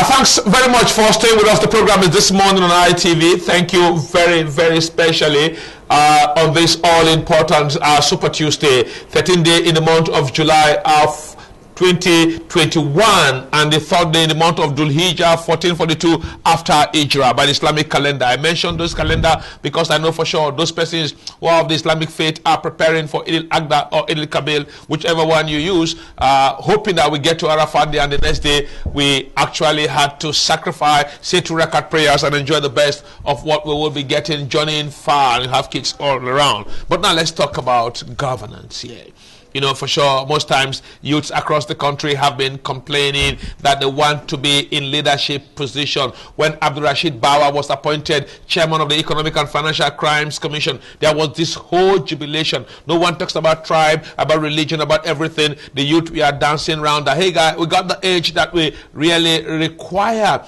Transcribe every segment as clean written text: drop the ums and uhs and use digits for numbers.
Thanks very much for staying with us. The program is this morning on ITV. Thank you very, very specially on this all-important Super Tuesday, 13th day in the month of July of 2021 and the third day in the month of Dhul Hijjah 1442 after Hijrah by the Islamic calendar. I mentioned those calendar because I know for sure those persons who are of the Islamic faith are preparing for Eid al-Adha or Eid al-Kabir, whichever one you use, hoping that we get to Arafat Day and the next day we actually had to sacrifice, say 2 rakat prayers and enjoy the best of what we will be getting, journeying far and have kids all around. But now let's talk about governance here. You know, for sure, most times youths across the country have been complaining that they want to be in leadership position. When Abdul Rashid Bawa was appointed chairman of the Economic and Financial Crimes Commission, there was this whole jubilation. No one talks about tribe, about religion, about everything. The youth, we are dancing around that, hey guys, we got the age that we really require.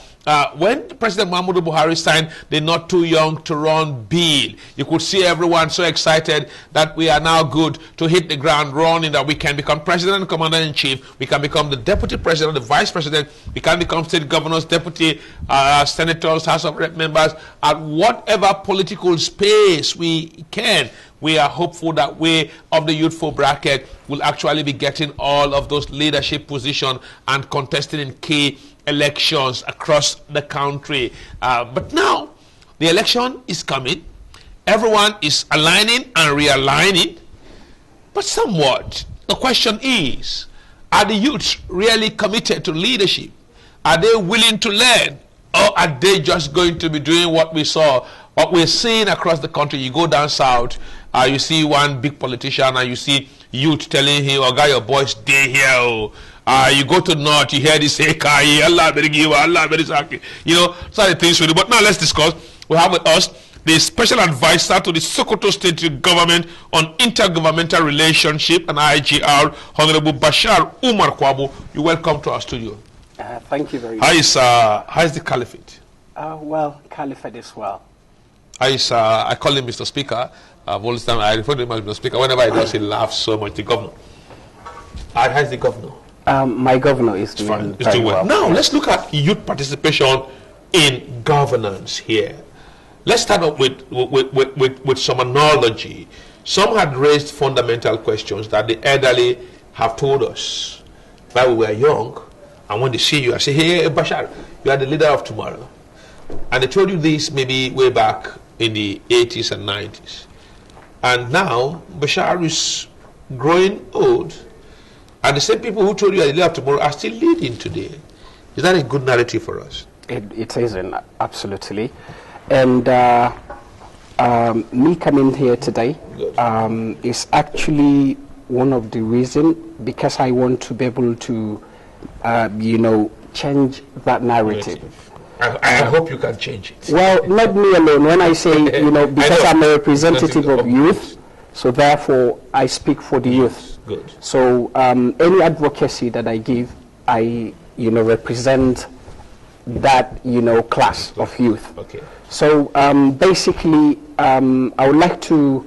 When President Muhammadu Buhari signed the Not Too Young to Run bill, you could see everyone so excited that we are now good to hit the ground running, that we can become president and commander-in-chief, we can become the deputy president, the vice president, we can become state governors, deputy senators, House of Rep members, at whatever political space we can. We are hopeful that we of the youthful bracket will actually be getting all of those leadership positions and contesting in key elections across the country. But now the election is coming. Everyone is aligning and realigning. But somewhat, the question is, are the youths really committed to leadership? Are they willing to learn? Or are they just going to be doing what we saw, what we're seeing across the country? You go down south, you see one big politician and you see youth telling him, oh, guy, your boys stay here. Oh. You go to north, you hear this say, Allah very give, Allah very saki. You know, so the things we do. But now let's discuss. We have with us the special advisor to the Sokoto State Government on Intergovernmental Relationship and IGR, Honorable Bashar Umar Kwabu. You're welcome to our studio. Thank you very much. How is the Caliphate? Well, Caliphate is well. I call him Mr. Speaker. All the time I refer to him as Mr. Speaker. Whenever he does, he laughs so much. The governor. How's the governor? My governor is doing very well. Now, let's look at youth participation in governance here. Let's start up with some analogy. Some had raised fundamental questions that the elderly have told us while we were young. And when they see you, I say, hey, Bashar, you are the leader of tomorrow. And they told you this maybe way back in the 80s and 90s. And now, Bashar is growing old. And the same people who told you are the leader of tomorrow are still leading today. Is that a good narrative for us? It is, absolutely. And me coming here today is actually one of the reasons, because I want to be able to, change that narrative. I hope you can change it. Well, not me alone. When I say, because I'm a representative of youth, so therefore I speak for the youth. Good. So any advocacy that I give, I represent that class of youth. Okay. So basically, I would like to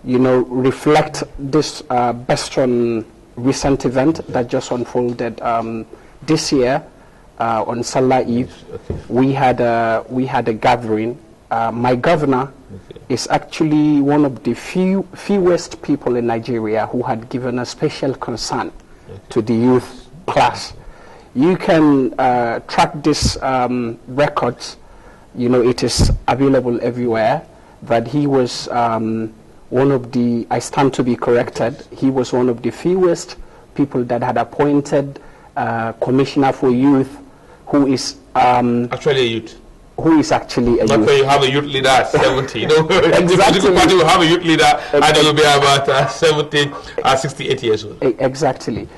reflect this based on recent event that just unfolded this year on Salah Eve. Okay. We had a gathering. My governor is actually one of the fewest people in Nigeria who had given a special concern to the youth class. You can track this records. It is available everywhere. That he was one of the, I stand to be corrected, he was one of the fewest people that had appointed commissioner for youth who is actually a youth. Who is actually a Not youth. when you have a youth leader at 70. Exactly. The political party will have a youth leader and they will be about 70, 68 years old. Exactly.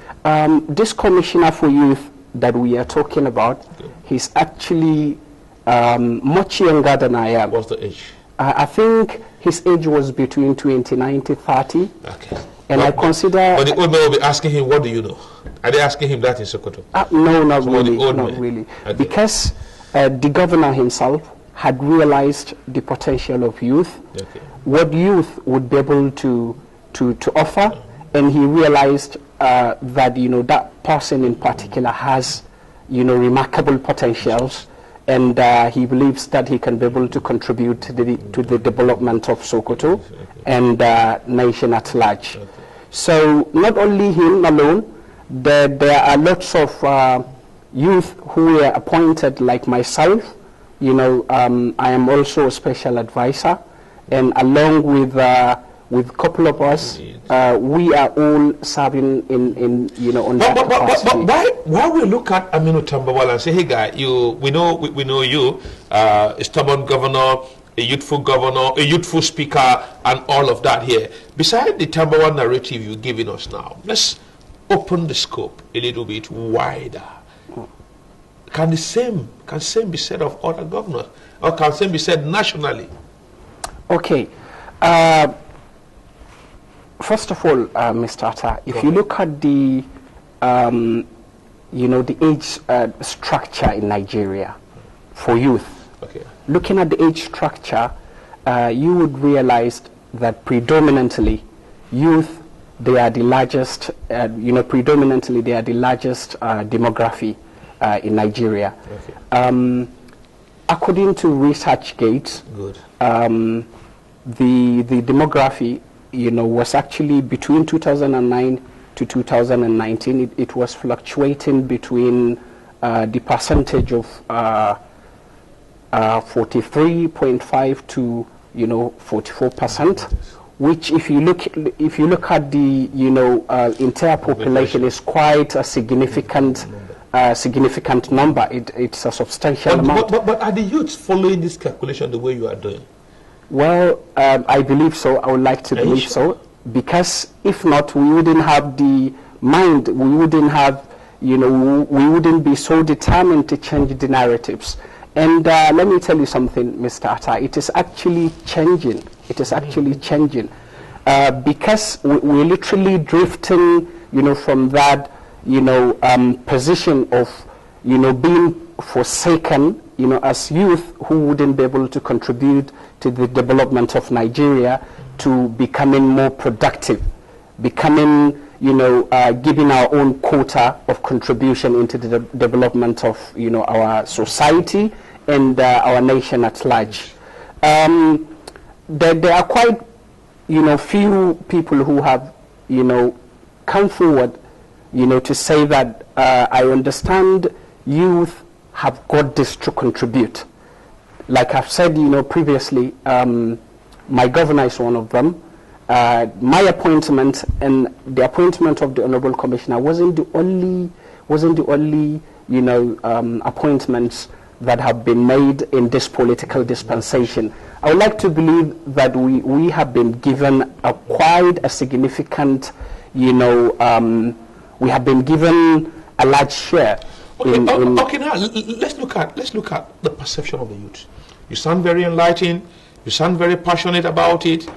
This commissioner for youth that we are talking about, he's actually much younger than I am. What's the age? I think his age was between 29 to 30. Okay. And I consider... But the old man will be asking him, what do you know? Are they asking him that in Sokoto? No, not really. Not really. Okay. Because the governor himself had realized the potential of youth, what youth would be able to offer, and he realized that that person in particular has remarkable potentials, and he believes that he can be able to contribute to the development of Sokoto and nation at large. So not only him alone, there are lots of youth who were appointed, like myself. I am also a special advisor, and along with a couple of us, we are all serving on that capacity. But why we look at Aminu Tambawal and say, hey guy, we know you, a stubborn governor, a youthful speaker, and all of that here. Besides the Tambawal narrative you're giving us now, let's open the scope a little bit wider. Can the same be said of other governors, or can the same be said nationally? Okay. First of all, Mr. Atta, if you look at the the age structure in Nigeria for youth, looking at the age structure, you would realize that predominantly youth, they are the largest, predominantly they are the largest demography in Nigeria. According to ResearchGate, the demography, was actually between 2009 to 2019. It was fluctuating between the percentage of 43.5 to 44%, which if you look at the entire population is quite a significant number. It's a substantial amount. But are the youths following this calculation the way you are doing? Well, I believe so. I would like to believe so, because if not, we wouldn't have the mind. We wouldn't have, we wouldn't be so determined to change the narratives. And let me tell you something, Mr. Atta. It is actually changing. It is actually changing, because we're literally drifting, from that, position of, being forsaken, as youth who wouldn't be able to contribute to the development of Nigeria, to becoming more productive, becoming, giving our own quota of contribution into the development of, our society and our nation at large. There are quite, few people who have, come forward, to say that I understand youth have got this to contribute. Like I've said, previously, my governor is one of them. My appointment and the appointment of the Honorable Commissioner wasn't the only, appointments that have been made in this political dispensation. I would like to believe that we have been given quite a significant, we have been given a large share. Okay, now let's look at the perception of the youth. You sound very enlightened, you sound very passionate about it,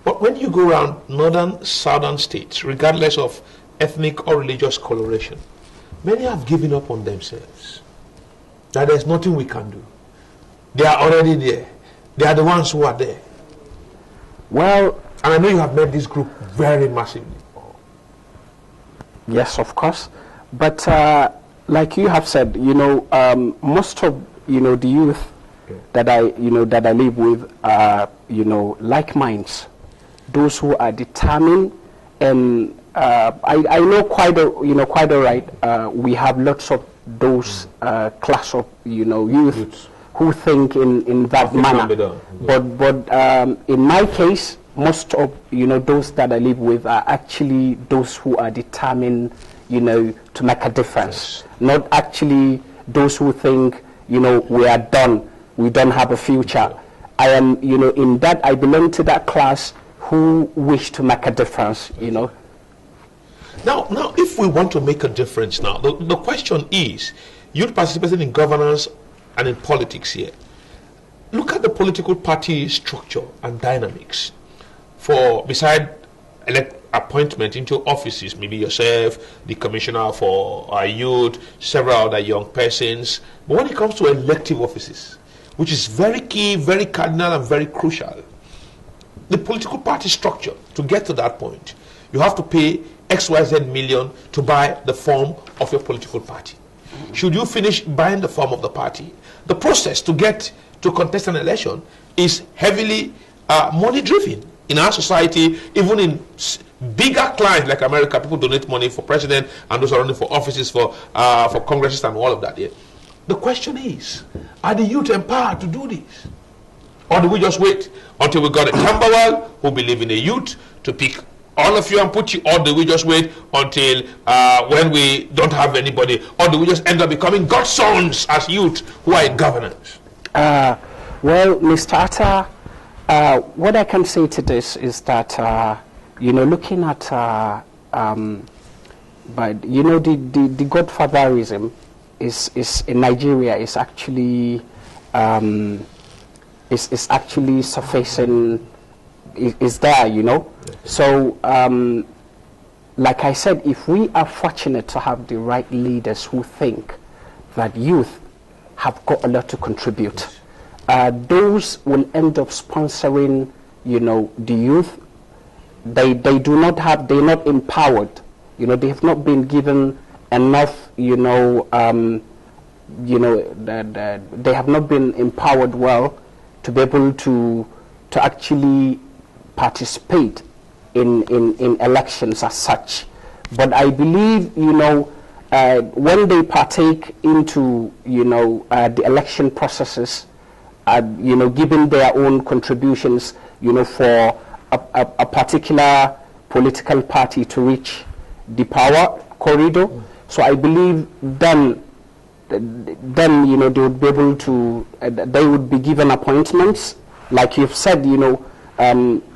but when you go around northern, southern states, regardless of ethnic or religious coloration, many have given up on themselves. That there's nothing we can do. They are already there. They are the ones who are there. Well, and I know you have made this group very massively. Yes, of course, but like you have said, most of the youth that I live with are like minds, those who are determined, and I know quite all right. We have lots of those class of youth who think in that manner. But in my case, most of those that I live with are actually those who are determined to make a difference, not actually those who think we are done, we don't have a future. I am in that, I belong to that class who wish to make a difference. Now if we want to make a difference now, the question is, youth participating in governance and in politics here, look at the political party structure and dynamics. For beside appointment into offices, maybe yourself, the commissioner for our youth, several other young persons, but when it comes to elective offices, which is very key, very cardinal, and very crucial, the political party structure, to get to that point, you have to pay XYZ million to buy the form of your political party. should you finish buying the form of the party, the process to get to contest an election is heavily money-driven. In our society, even in bigger clients like America, people donate money for president and those are running for offices, for congresses and all of that. Yeah. The question is, are the youth empowered to do this? Or do we just wait until we got a Camberwell who believe in a youth to pick all of you and put you, or do we just wait until when we don't have anybody, or do we just end up becoming godsons as youth who are in governance? Well, Mr. Atta, what I can say to this is that, you know, looking at, but you know, the godfatherism is in Nigeria is actually is actually surfacing, is there, you know. So, like I said, if we are fortunate to have the right leaders who think that youth have got a lot to contribute, those will end up sponsoring, you know, the youth. They're not empowered, you know, they have not been given enough, you know, they have not been empowered well to be able to actually participate in elections as such. But I believe, you know, when they partake into, you know, the election processes, you know, giving their own contributions, you know, for a particular political party to reach the power corridor. So I believe then, you know, they would be able to, they would be given appointments. Like you've said, you know,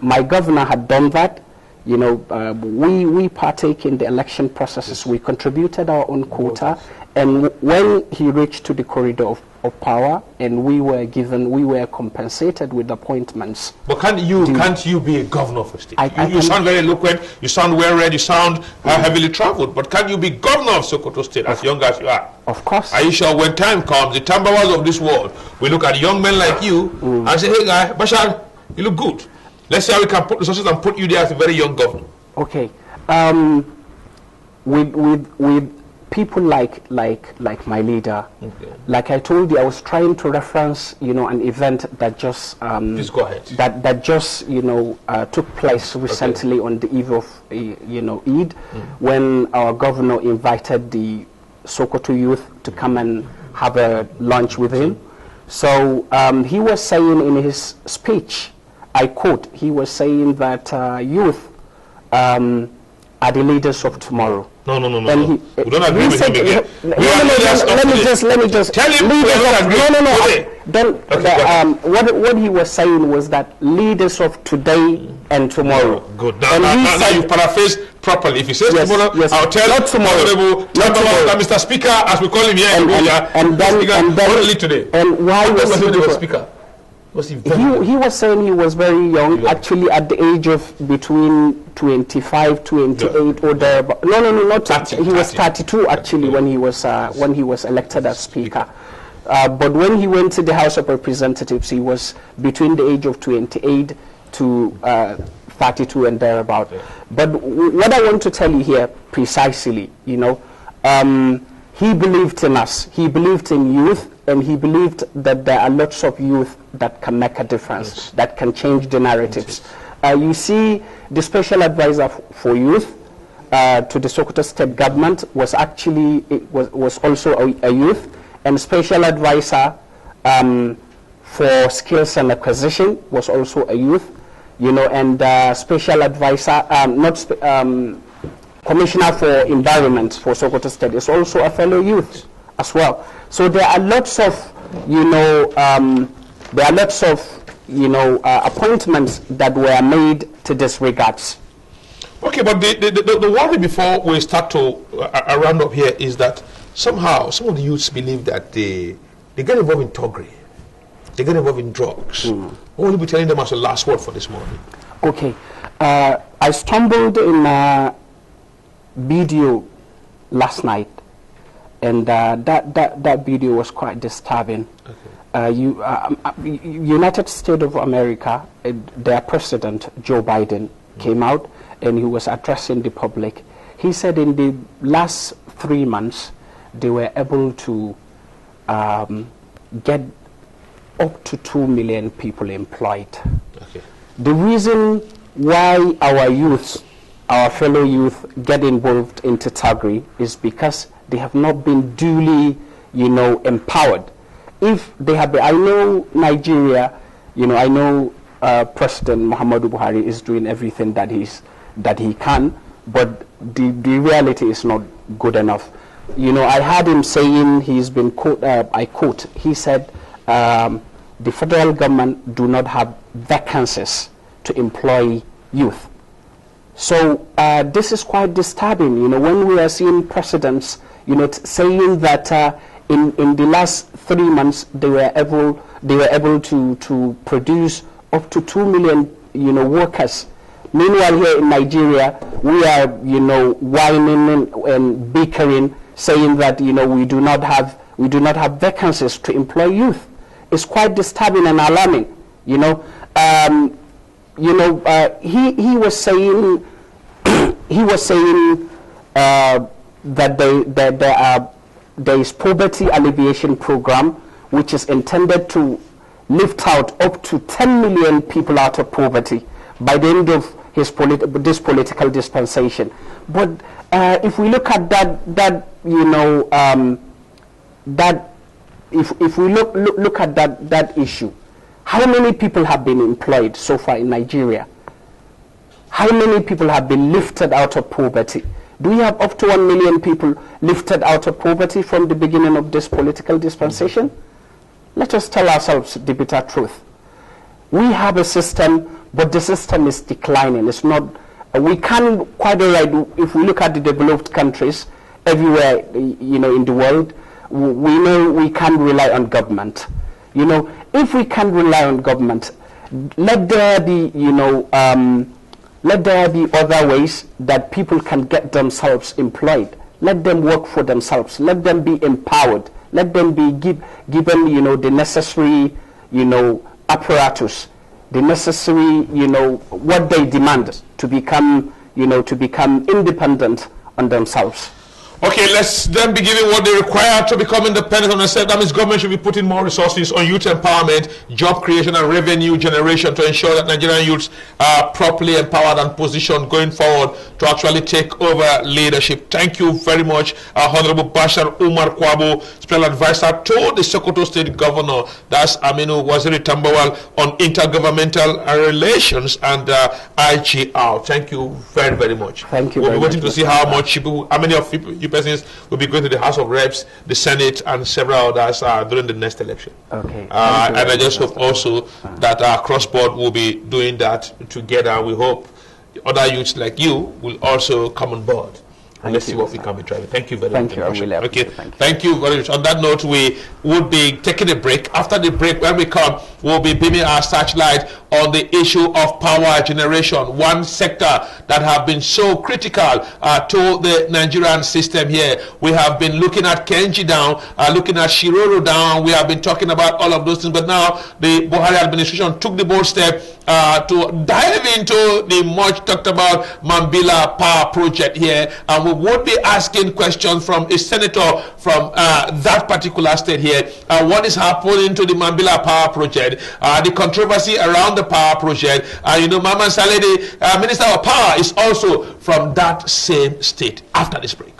my governor had done that. You know, we partake in the election processes. We contributed our own quota, and when he reached to the corridor of power, and we were compensated with appointments. But can't you be a governor of a state? You sound very eloquent, you sound well-read, you sound heavily traveled, but can you be governor of Sokoto State as young as you are? Of course. Are you sure when time comes, the Tambawals of this world, we look at young men like you and say, hey guy, Bashar, you look good. Let's see how we can put resources and put you there as a very young governor. Okay. With people like my leader, like I told you, I was trying to reference, you know, an event that just please go ahead. That just, you know, took place recently on the eve of you know, Eid, when our governor invited the Sokoto youth to come and have a lunch with him. So he was saying in his speech, I quote, he was saying that youth are the leaders of tomorrow. No. We don't agree with him again. Let me just tell him we don't agree. What he was saying was that leaders of today and tomorrow. Good. Now you paraphrase properly. If he says tomorrow, I'll tell not tomorrow. Mr. Speaker, as we call him here, and then only today. And why was he Speaker? He was saying he was very young, actually at the age of between 25, 28 or there. No, 30, he was 32 actually when he was elected as Speaker. But when he went to the House of Representatives, he was between the age of 28 to 32 and thereabout. But what I want to tell you here precisely, you know, he believed in us. He believed in youth, and he believed that there are lots of youth that can make a difference, that can change the narratives. You see, the special advisor for youth to the Sokoto State government was actually was also a youth, and special advisor for skills and acquisition was also a youth, you know, and special advisor, commissioner for environment for Sokoto State is also a fellow youth as well. So there are lots of, you know, appointments that were made to this regards. Okay, but the worry before we start to round up here is that somehow some of the youths believe that they get involved in thuggery, they get involved in drugs. What will you be telling them as a last word for this morning? Okay, I stumbled in a video last night, and that video was quite disturbing. United States of America, their president Joe Biden came out and he was addressing the public. He said in the last 3 months they were able to get up to 2 million people employed. Okay. The reason why our youth, our fellow youth, get involved into thuggery is because they have not been duly, empowered. If they have been, I know Nigeria, I know President Muhammadu Buhari is doing everything that he can, but the reality is not good enough. I had him saying, he's been I quote, he said, the federal government do not have vacancies to employ youth. So this is quite disturbing, when we are seeing presidents, saying that in the last 3 months they were able to produce up to 2 million, workers. Meanwhile, here in Nigeria, we are, whining and bickering, saying that we do not have vacancies to employ youth. It's quite disturbing and alarming. He was saying that there is poverty alleviation program which is intended to lift out up to 10 million people out of poverty by the end of this political dispensation. But if we look at if we look at that issue, how many people have been employed so far in Nigeria? How many people have been lifted out of poverty? Do we have up to 1 million people lifted out of poverty from the beginning of this political dispensation? Let us tell ourselves the bitter truth. We have a system, but the system is declining. It's not. We can quite all right. If we look at the developed countries everywhere, in the world, we know we can rely on government. If we can rely on government, let there be, let there be other ways that people can get themselves employed. Let them work for themselves. Let them be empowered. Let them be given, the necessary, apparatus, the necessary, what they demand to become, independent on themselves. Okay, let's then be given what they require to become independent on themselves. That means government should be putting more resources on youth empowerment, job creation, and revenue generation to ensure that Nigerian youths are properly empowered and positioned going forward to actually take over leadership. Thank you very much, Honorable Bashar Umar Kwabo, Special Advisor to the Sokoto State Governor, that's Aminu Waziri Tambawal, on intergovernmental relations and IGR. Thank you very, very much. Thank you. We'll be waiting to see how many of you persons will be going to the House of Reps, the Senate, and several others during the next election. Okay. And I just hope also that our cross-board will be doing that together. We hope other youths like you will also come on board. And let's see what we can be trying. Thank you very much. Okay. Thank you very much. On that note, we would be taking a break. After the break, when we come, we'll be beaming our searchlight on the issue of power generation, one sector that have been so critical to the Nigerian system here. We have been looking at Kenji down, looking at Shiroro down. We have been talking about all of those things, but now the Buhari administration took the bold step to dive into the much talked about Mambilla power project here, and we would be asking questions from a senator from that particular state here. What is happening to the Mambilla power project? The controversy around the power project. Mama Saleh, Minister of Power, is also from that same state. After this break.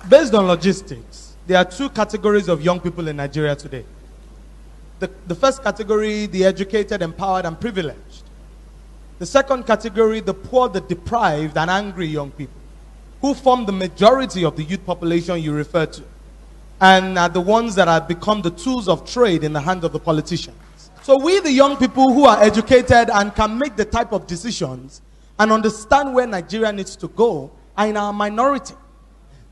Based on logistics, there are two categories of young people in Nigeria today. The first category, the educated, empowered, and privileged. The second category, the poor, the deprived, and angry young people, who form the majority of the youth population you refer to, and are the ones that have become the tools of trade in the hand of the politicians. So we, the young people who are educated and can make the type of decisions and understand where Nigeria needs to go, are in our minority.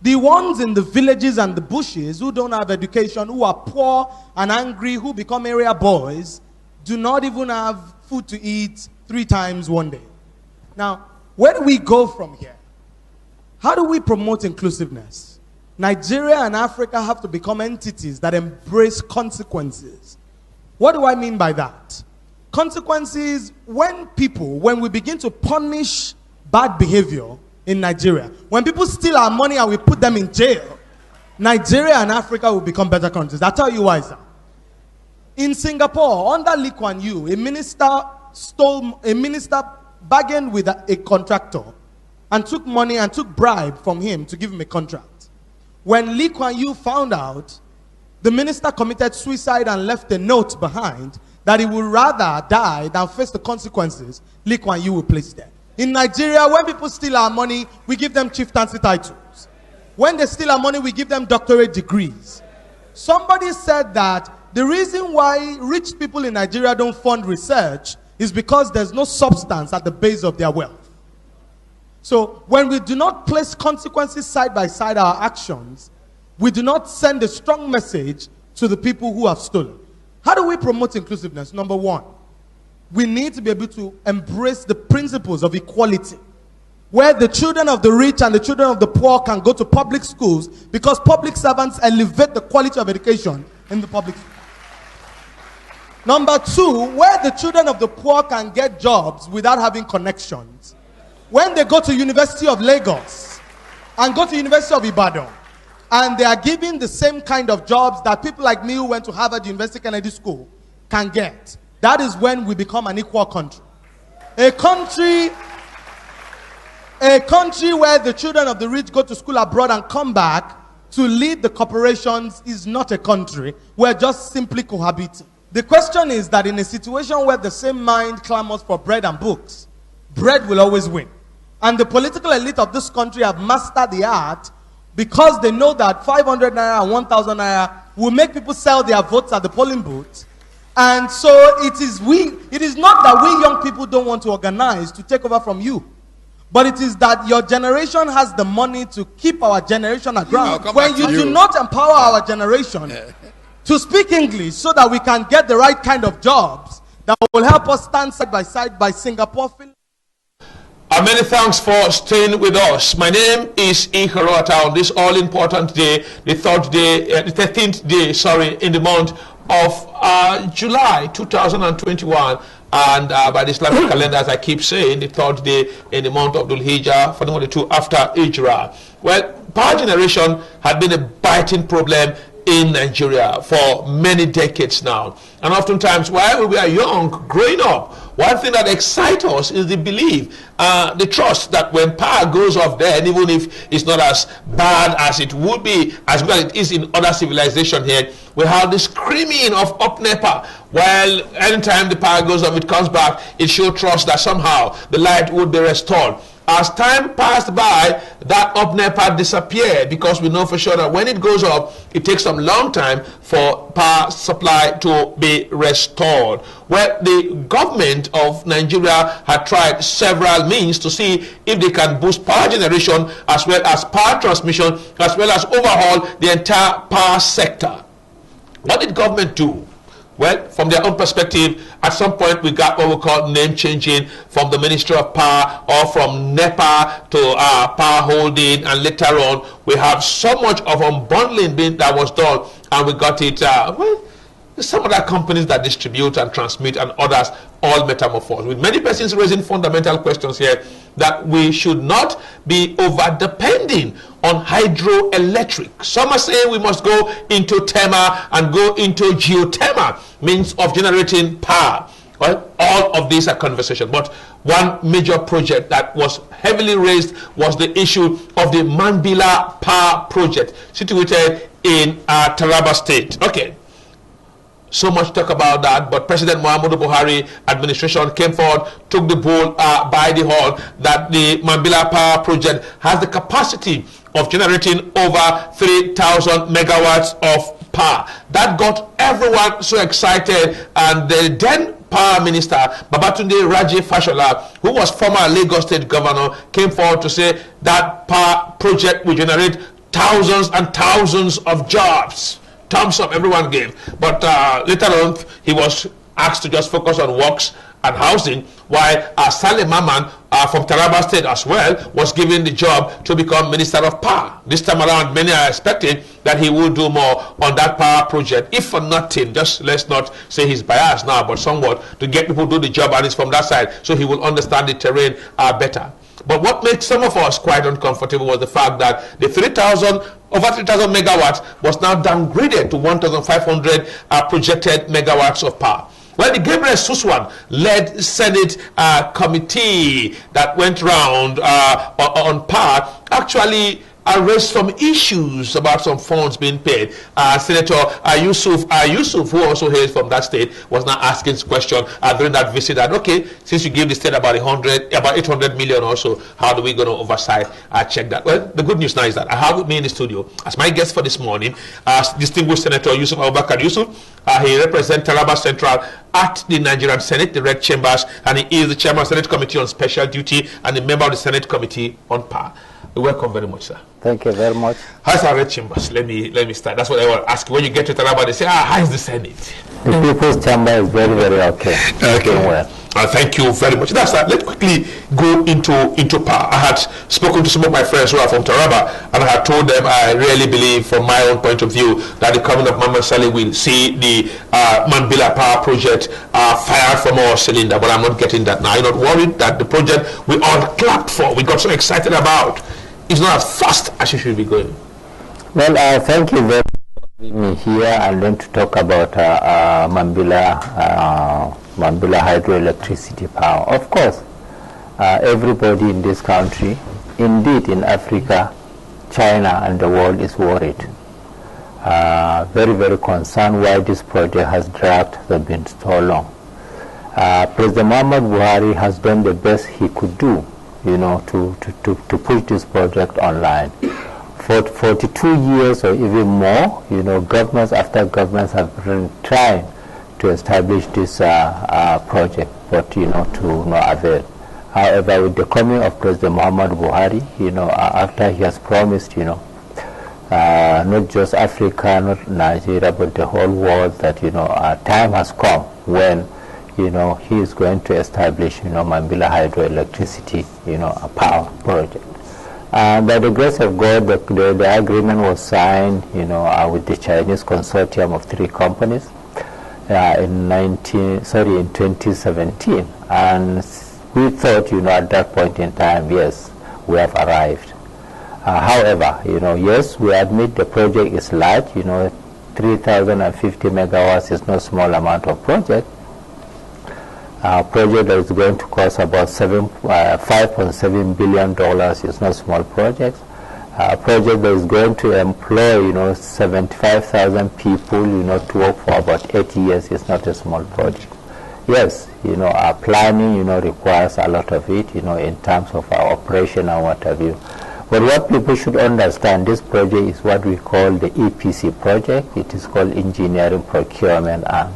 The ones in the villages and the bushes who don't have education, who are poor and angry, who become area boys, do not even have food to eat 3 times one day. Now, where do we go from here? How do we promote inclusiveness? Nigeria and Africa have to become entities that embrace consequences. What do I mean by that? Consequences, when we begin to punish bad behavior in Nigeria, when people steal our money and we put them in jail, Nigeria and Africa will become better countries. I'll tell you why, sir. In Singapore, under Lee Kuan Yew, a minister bargained with a contractor and took money and took bribe from him to give him a contract. When Lee Kuan Yew found out, the minister committed suicide and left a note behind that he would rather die than face the consequences Lee Kuan Yew will place there. In Nigeria, when people steal our money, we give them chieftaincy titles. When they steal our money, we give them doctorate degrees. Somebody said that the reason why rich people in Nigeria don't fund research is because there's no substance at the base of their wealth. So when we do not place consequences side by side our actions, we do not send a strong message to the people who have stolen. How do we promote inclusiveness? Number one, we need to be able to embrace the principles of equality, where the children of the rich and the children of the poor can go to public schools because public servants elevate the quality of education in the public schools. Number two, where the children of the poor can get jobs without having connections. When they go to University of Lagos and go to University of Ibadan, and they are given the same kind of jobs that people like me who went to Harvard University Kennedy School can get. That is when we become an equal country. A country where the children of the rich go to school abroad and come back to lead the corporations is not a country. We're just simply cohabiting. The question is that in a situation where the same mind clamors for bread and books, bread will always win. And the political elite of this country have mastered the art because they know that 500 naira and 1,000 naira will make people sell their votes at the polling booth. And so it is not that we young people don't want to organize to take over from you. But it is that your generation has the money to keep our generation aground. When you do not empower our generation to speak English so that we can get the right kind of jobs that will help us stand side by Singapore. Many thanks for staying with us. My name is Iharota on this all-important day, the 13th day, in the month of July 2021. And by the Islamic calendar, as I keep saying, the 3rd day in the month of Dhul Hijjah, 1442 after Hijrah. Well, power generation had been a biting problem in Nigeria for many decades now. And oftentimes, while we are young, growing up, one thing that excites us is the belief, the trust that when power goes off there, even if it's not as bad as it would be, as good as it is in other civilizations here, we have the screaming of up NEPA. Well, anytime the power goes off, it comes back, it shows trust that somehow the light would be restored. As time passed by, that up NEPA disappeared because we know for sure that when it goes up, it takes some long time for power supply to be restored. Well, the government of Nigeria had tried several means to see if they can boost power generation as well as power transmission, as well as overhaul the entire power sector. What did government do? Well, from their own perspective, at some point we got what we call name changing from the Ministry of Power or from NEPA to Power Holding, and later on we have so much of unbundling that was done, and we got it, some other companies that distribute and transmit and others all metamorphosed. With many persons raising fundamental questions here that we should not be over-depending on hydroelectric. Some are saying we must go into thermal and go into geothermal, means of generating power. Well, all of these are conversations. But one major project that was heavily raised was the issue of the Mambilla power project situated in Taraba State. Okay. So much talk about that, but President Muhammadu Buhari administration came forward, took the bull by the horn that the Mambilla Power Project has the capacity of generating over 3,000 megawatts of power. That got everyone so excited, and the then Power Minister Babatunde Raji Fashola, who was former Lagos State Governor, came forward to say that power project will generate thousands and thousands of jobs. Thumbs up everyone gave. But later on, he was asked to just focus on works and housing, while Saleh Maman from Taraba State as well was given the job to become Minister of Power. This time around, many are expecting that he will do more on that power project, if for nothing, just let's not say he's biased now, but somewhat to get people to do the job, and it's from that side, so he will understand the terrain better. But what makes some of us quite uncomfortable was the fact that the over 3,000 megawatts was now downgraded to 1,500 projected megawatts of power. Well, the Gabriel Suswan led Senate committee that went round on power actually raised some issues about some funds being paid. Senator Yusuf, who also hails from that state, was now asking this question during that visit that, okay, since you give the state about 800 million or so, how do we going to oversight check that? Well, the good news now is that I have with me in the studio as my guest for this morning, distinguished Senator Yusuf Abubakar Yusuf. He represents Taraba Central at the Nigerian Senate, the Red Chambers, and he is the chairman of the Senate Committee on Special Duty and a member of the Senate Committee on Power. Welcome very much, sir. Thank you very much. How's our Red Chambers? Let me start. That's what I want to ask. When you get to Taraba, they say, how is the Senate? The People's Chamber is very, very okay. Okay. Well. Thank you very much. That's that. Let's quickly go into power. I had spoken to some of my friends who are from Taraba, and I had told them I really believe, from my own point of view, that the coming of Mama Saleh will see the Mambilla power project fired from our cylinder. But I'm not getting that now. I'm not worried that the project we all clapped for, we got so excited about, is not as fast as you should be going. Well, thank you very much for having me here and then to talk about Mambilla hydroelectricity power. Of course, everybody in this country, indeed in Africa, China and the world is worried. Very, very concerned why this project has dragged, has been so long. President Muhammad Buhari has done the best he could do, you know, to push this project online. For 42 years or even more, you know, governments after governments have been trying to establish this project, but, you know, to no avail. However, with the coming of President Muhammad Buhari, you know, after he has promised, you know, not just Africa, not Nigeria, but the whole world, that, you know, time has come when, you know, he is going to establish, you know, Mambilla hydroelectricity, you know, a power project. And by the grace of God, the agreement was signed, you know, with the Chinese consortium of 3 companies in 2017. And we thought, you know, at that point in time, yes, we have arrived. However, you know, yes, we admit the project is large, you know, 3,050 megawatts is no small amount of project. Project that is going to cost about $5.7 billion is not small project. Project that is going to employ, you know, 75,000 people, you know, to work for about 8 years is not a small project. Yes, you know, our planning, you know, requires a lot of it, you know, in terms of our operation and what have you. But what people should understand, this project is what we call the EPC project. It is called Engineering, Procurement and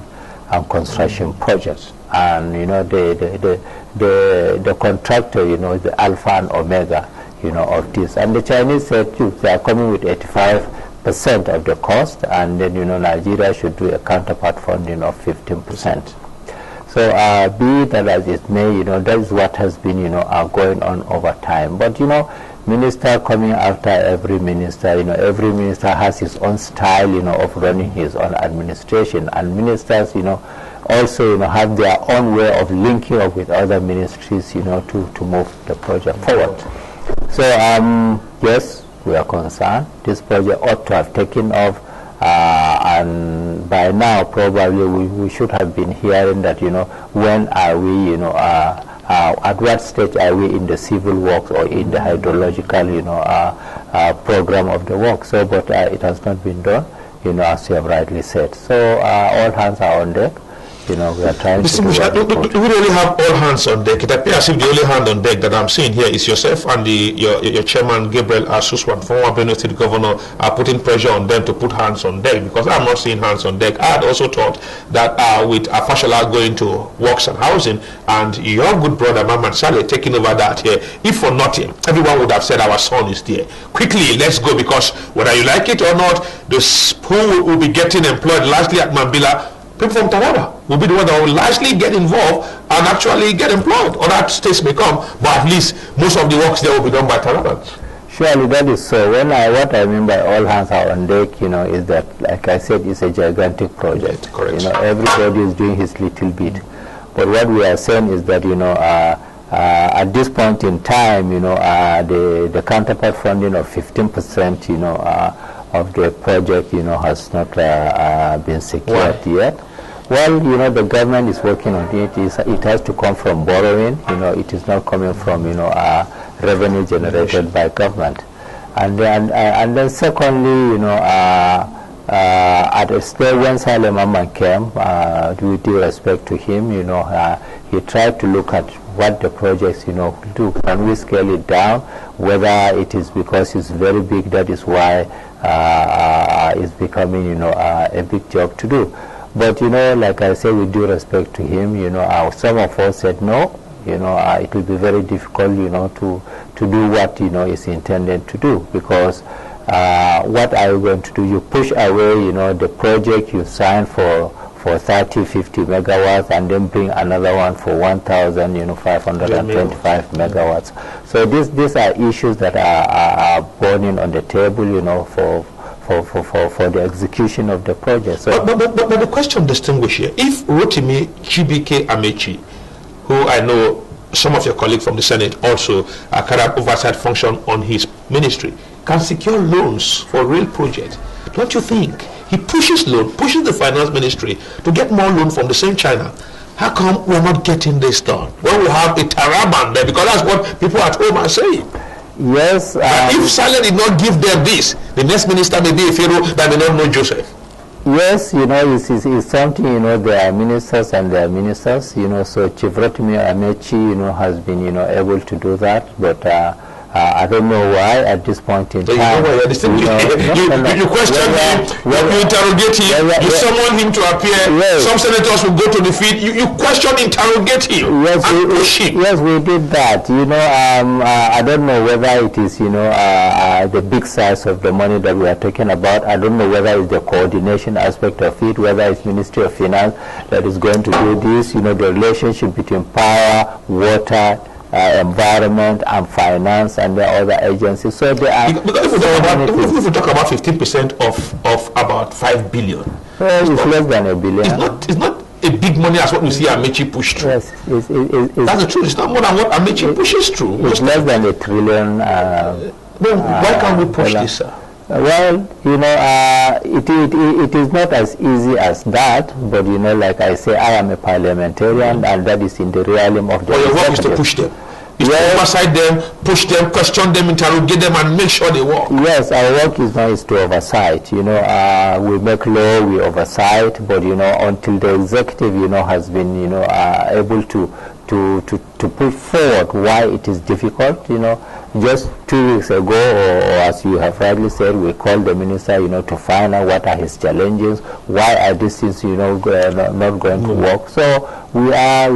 Construction Project. And, you know, the contractor, you know, is the alpha and omega, you know, of this. And the Chinese said, they are coming with 85% of the cost, and then, you know, Nigeria should do a counterpart funding of 15%. So be that as it may, you know, that is what has been, you know, going on over time. But, you know, minister coming after every minister, you know, every minister has his own style, you know, of running his own administration. And ministers, you know, also, you know, have their own way of linking up with other ministries, you know, to move the project forward. So, yes, we are concerned. This project ought to have taken off, and by now, probably we should have been hearing that, you know, when are we, you know, at what stage are we in the civil works or in the hydrological, you know, program of the work. So, but it has not been done, you know, as you have rightly said. So, all hands are on deck. You know, we are trying to do we really have all hands on deck. It appears as if the only hand on deck that I'm seeing here is yourself and your chairman, Gabriel Suswan, former Benue State Governor, are putting pressure on them to put hands on deck, because I'm not seeing hands on deck. I had also thought that with Fashola going to works and housing and your good brother, Mamman Saleh, taking over that here, if for nothing, everyone would have said our son is there. Quickly, let's go, because whether you like it or not, the pool will be getting employed largely at Mambilla people from Taraba will be the ones that will largely get involved and actually get employed. Other states may come, but at least most of the works there will be done by Tarabans. Surely that is so. What I mean by all hands are on deck, is that, like I said, it's a gigantic project. Correct. Everybody is doing his little bit. But what we are saying is that, at this point in time, the counterpart funding of 15%, of the project, has not been secured yet. Well, the government is working on it. It has to come from borrowing. It is not coming from, revenue generated by government. And then secondly, at a stage when Salem Amman came, with due respect to him, he tried to look at what the projects, do. Can we scale it down? Whether it is because it's very big, that is why it's becoming, a big job to do. But, like I say, with due respect to him, some of us said no. It will be very difficult, to do what, is intended to do, because what are you going to do? You push away, the project you signed for 30, 50 megawatts, and then bring another one for 1,525 megawatts. So these are issues that are burning on the table, for the execution of the project. So but the question distinguished here, if Rotimi Chibike Amechi, who I know some of your colleagues from the Senate also carry out oversight function on his ministry, can secure loans for real projects, don't you think he pushes the finance ministry to get more loan from the same China? How come we're not getting this done when we have a Taraban there? Because that's what people at home are saying. Yes. If Saleh did not give them this, the next minister may be a Pharaoh that may not know Joseph. Yes, it's something, there are ministers and there are ministers, so Chief Rotimi Amechi, has been, able to do that, but I don't know why at this point in time. You question him, you interrogate him, you summon him to appear. Yes. Some senators will go to the field. You question, interrogate him, push him. Yes, we did that. I don't know whether it is, the big size of the money that we are talking about. I don't know whether it's the coordination aspect of it, whether it's Ministry of Finance that is going to do this. The relationship between power, water, environment and finance and the other agencies. So there are if we talk about 15% of about 5 billion, it's less than $1 billion. It's not a big money as what we see Amechi push through. Yes, that's the truth. It's not more than what Amechi pushes through. It's less than $1 trillion. Then why can't we push this, sir? Well, it is not as easy as that, but like I say, I am a parliamentarian, and that is in the realm of the your work is to push them. Is to oversight them, push them, question them, interrogate them, and make sure they work. Yes, our work is to oversight. We make law, we oversight, but until the executive has been able to put forward why it is difficult. Just 2 weeks ago, or as you have rightly said, we called the minister, to find out what are his challenges, why are these things, not going to work. So we are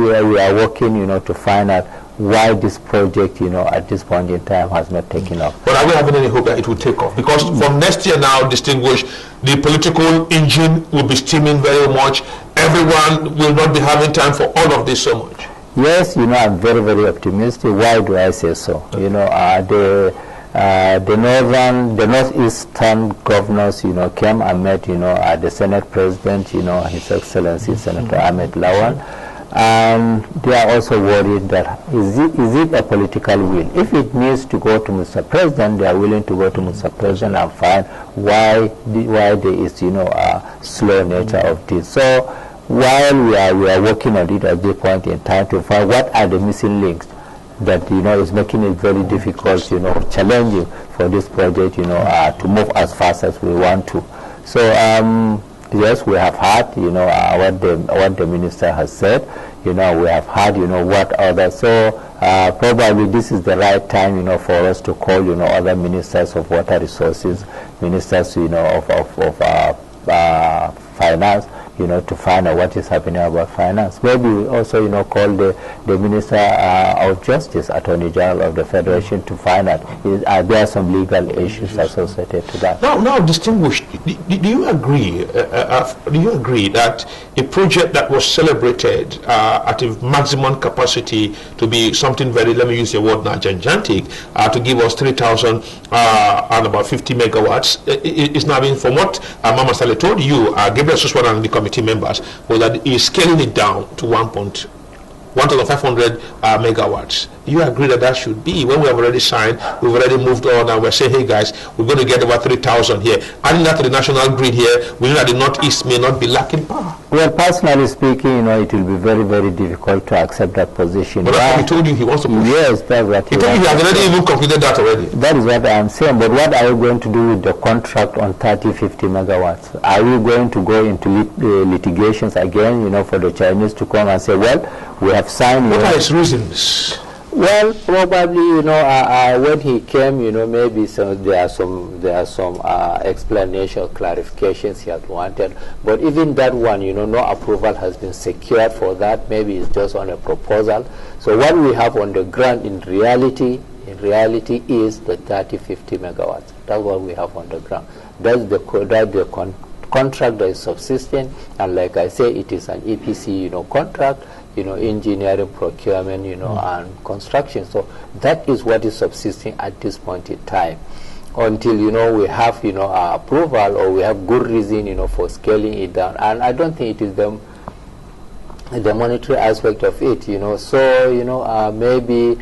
working, to find out why this project, at this point in time has not taken off. But are we having any hope that it will take off? Because from next year now, distinguished, the political engine will be steaming very much. Everyone will not be having time for all of this so much. Yes, I'm very, very optimistic. Why do I say so? The northeastern governors, came and met, the Senate President, His Excellency Senator Ahmed Lawan, and they are also worried that is it a political will? If it needs to go to Mr. President, they are willing to go to Mr. President and find why there is, a slow nature of this. So while we are working on it at this point in time to find what are the missing links that is making it very difficult, challenging for this project, to move as fast as we want to. So yes, we have heard, what the minister has said. We have heard, what others. So probably this is the right time, for us to call, other ministers of water resources, ministers, of finance, to find out what is happening about finance. Maybe we also, call the Minister of Justice, Attorney General of the Federation, to find out are there some legal issues associated to that. Now, distinguished, do you agree? Do you agree that a project that was celebrated at a maximum capacity to be something very, let me use the word now, gigantic, to give us 3,000 and about 50 megawatts, is now being, from what Mama Sale told you, Gabriel Suswan and the committee members, was that he's scaling it down to 1,500 megawatts. You agree that that should be, when we have already signed, we've already moved on, and we're saying, hey guys, we're going to get about 3,000 here. Adding that to the national grid here, we know that the Northeast may not be lacking power. Well, personally speaking, it will be very, very difficult to accept that position. But that's what he told you he wants to push. Yes, that's what he told you he has already even completed that already. That is what I am saying. But what are you going to do with the contract on 30, 50 megawatts? Are you going to go into litigations again, for the Chinese to come and say, well, we have signed... What are his reasons? Well, probably, when he came, maybe there are some explanation, clarifications he had wanted. But even that one, no approval has been secured for that. Maybe it's just on a proposal. So what we have on the ground in reality is the 30-50 megawatts. That's what we have on the ground. That's the contract that is subsisting. And like I say, it is an EPC, contract. Engineering, procurement, and construction. So that is what is subsisting at this point in time. Until, we have, approval or we have good reason, for scaling it down. And I don't think it is the monetary aspect of it, So, maybe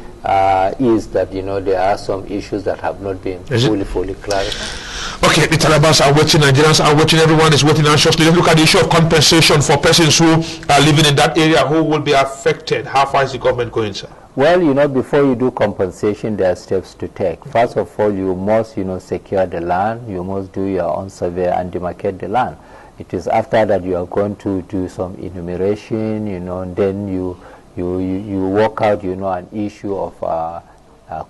is that, there are some issues that have not been fully clarified. Okay, the Talibans are waiting, Nigerians are waiting, everyone is waiting anxiously. Let's look at the issue of compensation for persons who are living in that area who will be affected. How far is the government going, sir? Well, before you do compensation, there are steps to take. First of all, you must, secure the land. You must do your own survey and demarcate the land. It is after that you are going to do some enumeration, and then you work out, an issue of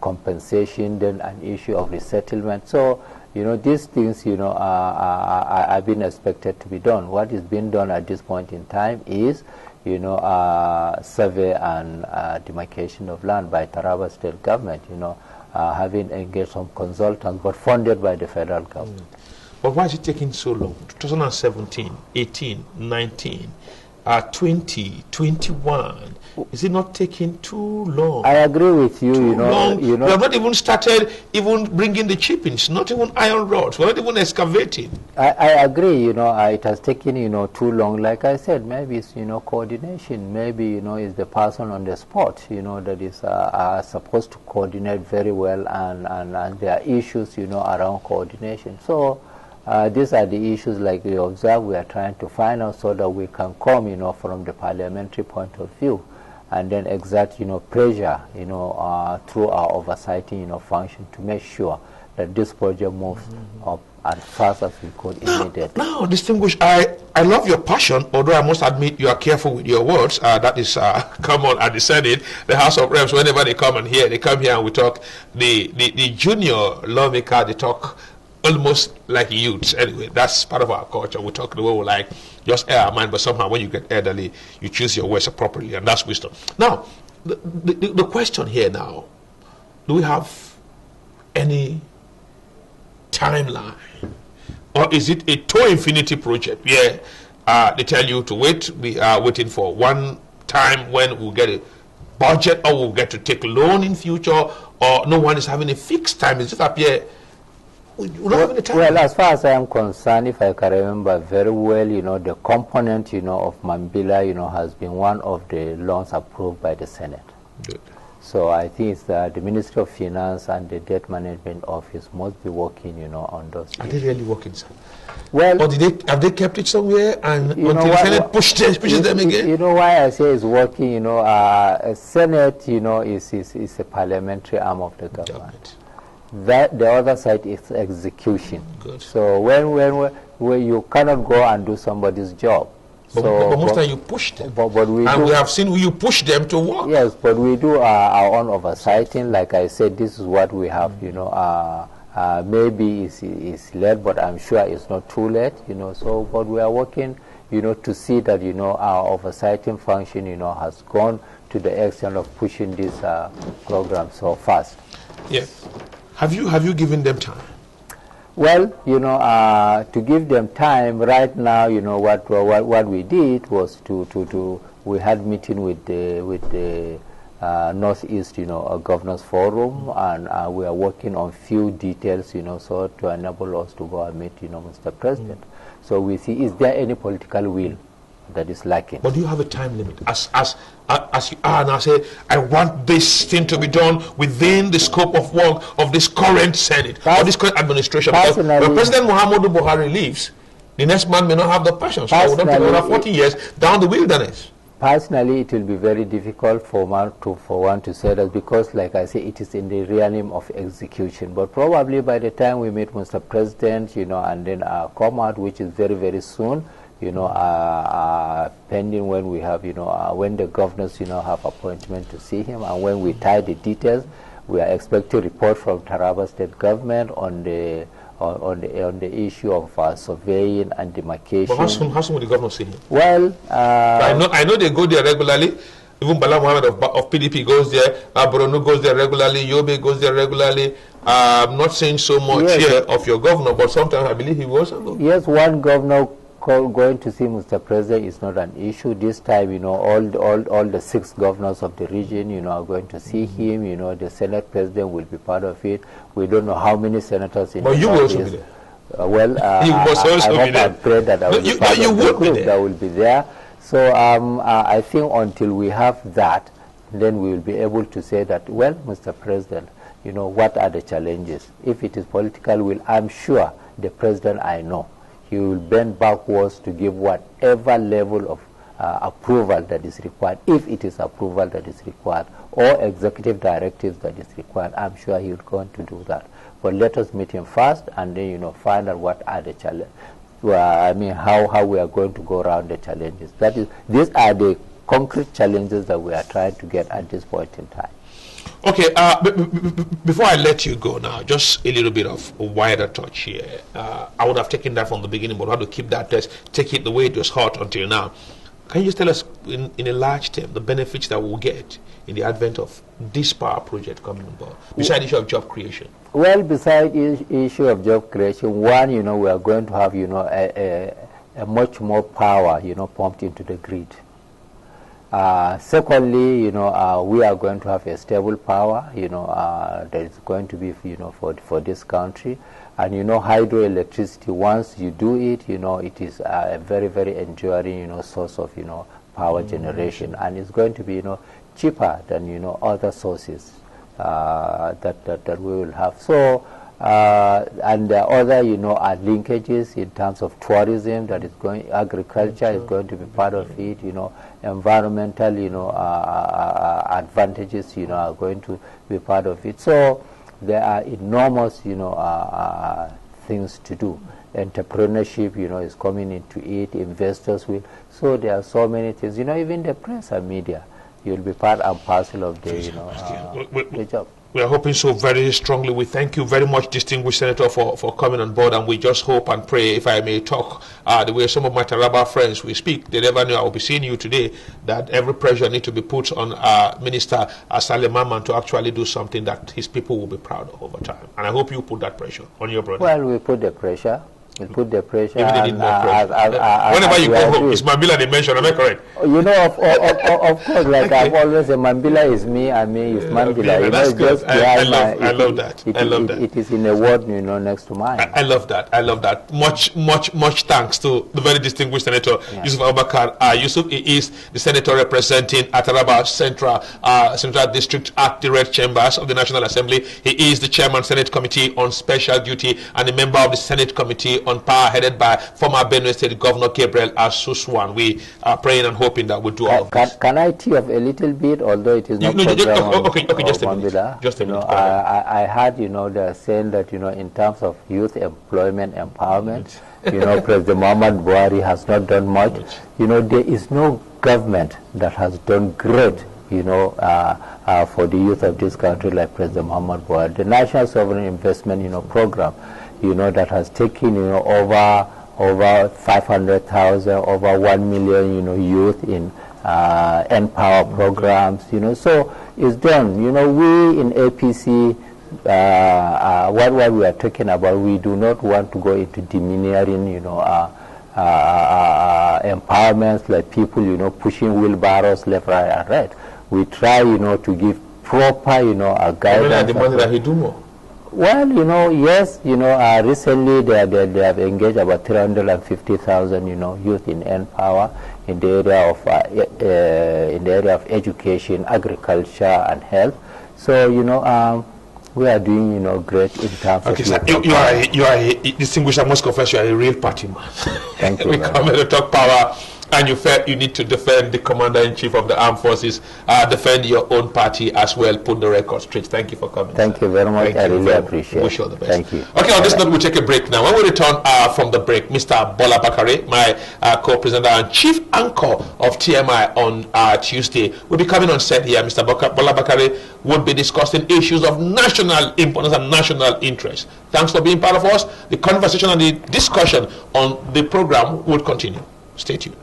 compensation, then an issue of resettlement. So, these things, are being expected to be done. What is being done at this point in time is, survey and demarcation of land by Taraba State Government, having engaged some consultants, but funded by the federal government. But why is it taking so long? 2017, 18, 19, 20, 21. Is it not taking too long? I agree with you. We have not even started bringing the chippings, not even iron rods. We're not even excavating. I agree. It has taken too long. Like I said, maybe it's coordination. Maybe it's the person on the spot that is supposed to coordinate very well, and there are issues around coordination. So. These are the issues, like we observe, we are trying to find out so that we can come, from the parliamentary point of view, and then exert, pressure, through our oversight, function to make sure that this project moves up as fast as we could immediately. Now, distinguished, I love your passion, although I must admit you are careful with your words. That is common at the Senate, the House of Reps. Whenever they come here and we talk. The junior lawmaker, they talk almost like youths. Anyway, that's part of our culture. We talk the way we like, just air our mind, but somehow when you get elderly, you choose your words appropriately, and that's wisdom. Now, the question here now, do we have any timeline? Or is it a to infinity project where they tell you to wait, we are waiting for one time when we'll get a budget, or we'll get to take loan in future, or no one is having a fixed time? It's just appear. Well, as far as I am concerned, if I can remember very well, the component, of Mambilla, has been one of the loans approved by the Senate. Good. So I think it's the Ministry of Finance and the Debt Management Office must be working, on those. Are they really working, sir? Well, or have they kept it somewhere and until the Senate pushes them again? You know why I say it's working? A Senate, is a parliamentary arm of the government. That the other side is execution. Good. So when you cannot go and do somebody's job. But most time you push them. But we have seen you push them to work. Yes, but we do our own oversighting. Like I said, this is what we have. Maybe it's late, but I'm sure it's not too late. So, but we are working, to see that, our oversighting function, has gone to the extent of pushing this program so fast. Yes. Have you given them time? Well, to give them time right now, what we did was we had meeting with the Northeast, Governors Forum, and we are working on few details, so to enable us to go and meet, Mr. President. So we see, is there any political will that is lacking? But do you have a time limit? As you are now, say, I want this thing to be done within the scope of work of this current Senate or this current administration. Because when President Muhammadu Buhari leaves, the next man may not have the passion. So I would not take another 40 years down the wilderness. Personally, it will be very difficult for one to say that, because, like I say, it is in the realm of execution. But probably by the time we meet Mr. President, and then come out, which is very, very soon, pending when we have, when the governors, have appointment to see him, and when we tie the details, we are expecting a report from Taraba State Government on the issue of surveying and demarcation. But how soon will the governor see him? Well, I know they go there regularly. Even Bala Mohammed of PDP goes there. Borno goes there regularly. Yobe goes there regularly. I'm not saying so much here of your governor, but sometimes I believe he was. Yes, one governor going to see Mr. President is not an issue. This time, all the 6 governors of the region, are going to see him. The Senate President will be part of it. We don't know how many senators in but you will also be there. You must also be there. I pray that I will be part of the group that will be there. So I think until we have that, then we will be able to say that, well, Mr. President, what are the challenges? If it is political will, I'm sure the President I know, he will bend backwards to give whatever level of approval that is required, if it is approval that is required, or executive directives that is required. I'm sure he will go on to do that. But let us meet him first, and then find out what are the challenges. How we are going to go around the challenges. These are the concrete challenges that we are trying to get at this point in time. Okay, before I let you go now, just a little bit of a wider touch here. I would have taken that from the beginning, but how to keep that test, take it the way it was hot until now. Can you just tell us, in a large term, the benefits that we'll get in the advent of this power project coming on board, besides the issue of job creation? Well, besides the issue of job creation, one, we are going to have, a much more power, pumped into the grid. Secondly, we are going to have a stable power, that is going to be, for this country. And, hydroelectricity, once you do it, it is a very, very enduring, source of, power generation. And it's going to be, cheaper than, other sources that we will have. So, and the other, are linkages in terms of tourism that is going, agriculture is going to be part of it, environmental, advantages, are going to be part of it. So there are enormous, things to do. Entrepreneurship, is coming into it, investors will. So there are so many things, even the press and media, you'll be part and parcel of the, the job. We are hoping so very strongly. We thank you very much, distinguished Senator, for coming on board, and we just hope and pray, if I may talk the way some of my Taraba friends we speak, they never knew I will be seeing you today, that every pressure needs to be put on Minister Saleh Maman to actually do something that his people will be proud of over time. And I hope you put that pressure on your brother. Well, we put the pressure. We put the pressure. Even they need more pressure. Whenever you go home, it's Mambilla they mention, am I correct? Of course, like I've always said, Mambilla is me, and me is Mambilla. That's good. I love that. It is in a word, next to mine. I love that. I love that. Much thanks to the very distinguished Senator Yusuf Abubakar. Yusuf is the senator representing Taraba Central District at the Red Chambers of the National Assembly. He is the chairman Senate Committee on Special Duty and a member of the Senate Committee on Power, headed by former Benue State Governor Gabriel Asuswan. We are praying and hoping that we'll do all of this. Can I tee up a little bit, although it is not okay, just a minute. Just a minute. I heard, they're saying that, in terms of youth employment, empowerment, President Muhammad Buhari has not done much. There is no government that has done great, for the youth of this country like President Muhammad Buhari. The National Sovereign Investment, program, that has taken, over over 500,000, over 1 million, you know, youth in Empower programs, you know. So it's done. You know, we in APC, what we are talking about, we do not want to go into demeaning, you know, empowerments like people, you know, pushing wheelbarrows left, right, and right. We try, you know, to give proper, you know, guidance. The money that he do more. Well, you know, yes, you know, recently they have engaged about 350,000, you know, youth in Empower in the area of education, agriculture, and health. So, you know, we are doing, you know, great in terms of... Okay, sir, you are a distinguished, I must confess, you are a real party man. Thank you. We come here to talk power, and you felt you need to defend the commander-in-chief of the armed forces, defend your own party as well, put the record straight. Thank you for coming. Thank you very much. I really appreciate it. Wish you all the best. Thank you. Okay, on this note, we'll take a break now. When we return from the break, Mr. Bola Bakare, my co-presenter and chief anchor of TMI on Tuesday, will be coming on set here. Mr. Bola Bakare would be discussing issues of national importance and national interest. Thanks for being part of us. The conversation and the discussion on the program will continue. Stay tuned.